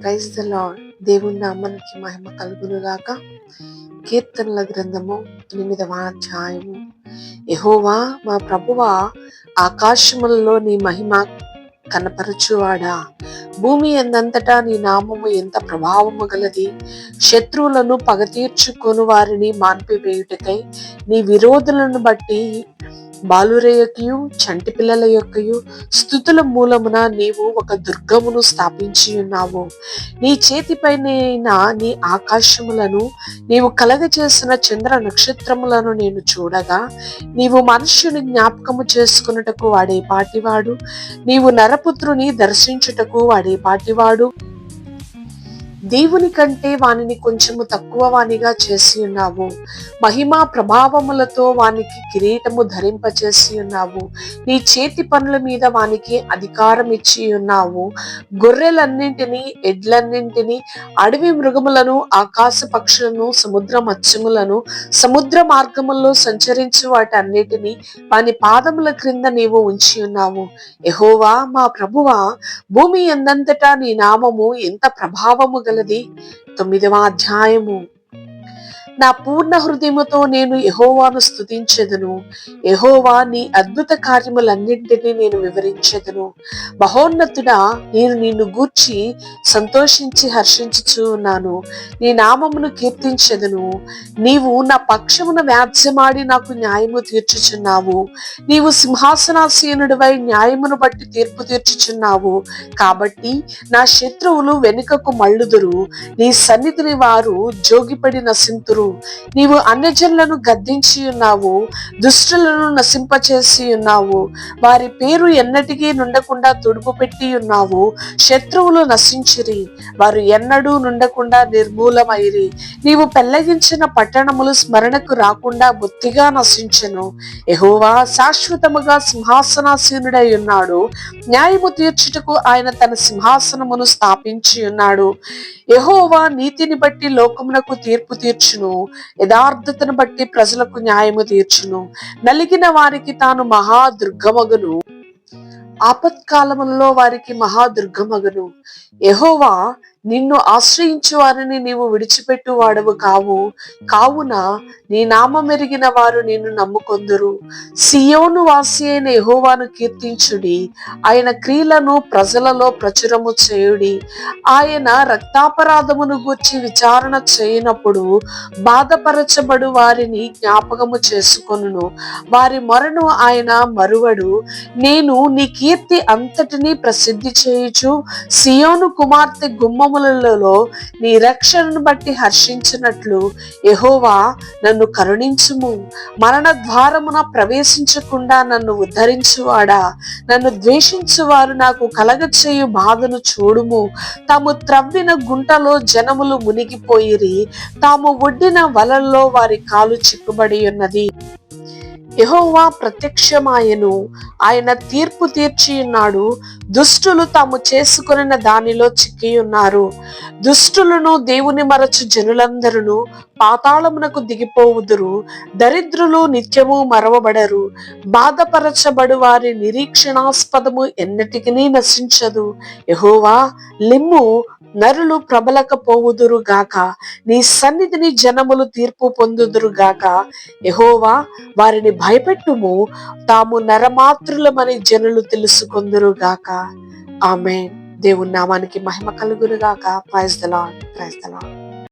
Praise the lord. దేవుని నామానికి మహిమ కలుగును గాక. కీర్తనల గ్రంథము 8వ అధ్యాయము. యెహోవా మా ప్రభువా, ఆకాశములలో నీ మహిమ కనపరచువాడా, భూమి ఎందంతటా నీ నామము ఎంత ప్రభావము గలది. శత్రువులను పగ తీర్చుకొని వారిని మాన్పివేయుటకై నీ విరోధులను బట్టి బాలుర యొక్కయు చంటి పిల్లల యొక్కయు స్తుతుల మూలమున నీవు ఒక దుర్గమును స్థాపించి ఉన్నావు. నీ చేతిపైన నీ ఆకాశములను నీవు కలగజేసిన చంద్ర నక్షత్రములను నేను చూడగా, నీవు మనుష్యుని జ్ఞాపకము చేసుకున్నటకు వాడే పాటివాడు, నీవు నరపుత్రుని దర్శించుటకు వాడే పాటివాడు. దేవుని కంటే వానిని కొంచెము తక్కువ వానిగా చేసి ఉన్నావు. మహిమా ప్రభావములతో వానికి కిరీటము ధరింపచేసి ఉన్నావు. నీ చేతి పనుల మీద వానికి అధికారం ఇచ్చి ఉన్నావు. గొర్రెలన్నింటినీ, ఎడ్లన్నింటినీ, అడవి మృగములను, ఆకాశ పక్షులను, సముద్ర మత్స్యములను, సముద్ర మార్గముల్లో సంచరించు వాటన్నిటినీ వాని పాదముల క్రింద నీవు ఉంచి ఉన్నావు. యెహోవా మా ప్రభువా, భూమి ఎందంతటా నీ నామము ఎంత ప్రభావము గలది. 9వ అధ్యాయము. నా పూర్ణ హృదయముతో నేను యెహోవాను స్తుతించెదను. యెహోవా, నీ అద్భుత కార్యములన్నింటినీ నేను వివరించెదను. మహోన్నతుడా, నేను నిన్ను గూర్చి సంతోషించి హర్షించుచు ఉన్నాను. నీ నామమును కీర్తించెదను. నీవు నా పక్షమున వ్యాజ్యమాడి నాకు న్యాయము తీర్చుచున్నావు. నీవు సింహాసనాసీనుడివై న్యాయమును బట్టి తీర్పు తీర్చుచున్నావు. కాబట్టి నా శత్రువులు వెనుకకు మళ్ళుదురు. నీ సన్నిధిని వారు జోగిపడి నశింతురు. నీవు అన్యజనులను గద్దించి ఉన్నావు, దుష్టులను నశింపచేసి ఉన్నావు. వారి పేరు ఎన్నటికీ నుండకుండా తుడుపు పెట్టి ఉన్నావు. శత్రువులు నశించిరి, వారు ఎన్నడూ నుండకుండా నిర్మూలమైరి. నీవు పెళ్లగించిన పట్టణములు స్మరణకు రాకుండా బొత్తిగా నశించెను. యెహోవా శాశ్వతముగా సింహాసనాసీనుడై ఉన్నాడు. న్యాయము తీర్చుటకు ఆయన తన సింహాసనమును స్థాపించి ఉన్నాడు. యెహోవా నీతిని బట్టి లోకమునకు తీర్పు తీర్చును. యథార్థతను బట్టి ప్రజలకు న్యాయము తీర్చును. నలిగిన వారికి తాను మహాదుర్గమగును. ఆపత్కాలములలో వారికి మహాదుర్గమగును. యెహోవా, నిన్ను ఆశ్రయించు వారిని నీవు విడిచిపెట్టు వాడవు కావు. కావున నీ నామమెరిగిన వారు నిన్ను నమ్ముకొందురు. సియోను వాసి అయిన యెహోవాను కీర్తించుడి. ఆయన క్రియలను ప్రజలలో ప్రచురము చేయుడి. ఆయన రక్తాపరాధమును గూర్చి విచారణ చేయనప్పుడు బాధపరచబడు వారిని జ్ఞాపకము చేసుకొనును. వారి మొరను ఆయన మరువడు. నేను నీ కీర్తి అంతటినీ ప్రసిద్ధి చేయుచు సియోను కుమార్తె గుమ్మములలో నీ రక్షణను బట్టి హర్షించినట్లు, యెహోవా నన్ను కరుణించుము. మరణ ద్వారమున ప్రవేశించకుండా నన్ను ఉద్ధరించువాడా, నన్ను ద్వేషించువారు నాకు కలగచేయు బాధను చూడుము. తాము త్రవ్విన గుంటలో జనములు మునిగిపోయిరి, తాము ఒడ్డిన వలల్లో వారి కాలు చిక్కుబడి ఉన్నది. యెహోవా ప్రత్యక్షమాయెను, ఆయన తీర్పు తీర్చి ఉన్నాడు. దుష్టులు తాము చేసుకొనిన దానిలో చిక్కి ఉన్నారు. దుష్టులను దేవుని మరచు జనులందరూ పాతాళమునకు దిగిపోవుదురు. దరిద్రులు నిత్యము మరవబడరు. బాధపరచబడు వారి నిరీక్షణాస్పదము ఎన్నటికీ నశించదు. యెహోవా లిమ్ము, నరులు ప్రబలకపోవుదురు గాక. నీ సన్నిధిని జనములు తీర్పు పొందుదురు గాక. యెహోవా, వారిని భయపెట్టుము. తాము నరమాత్రులమని జనులు తెలుసుకొందురు గాక. ఆమేన్. దేవుని నామానికి మహిమ కలుగును గాక. Praise the Lord. Praise the lord.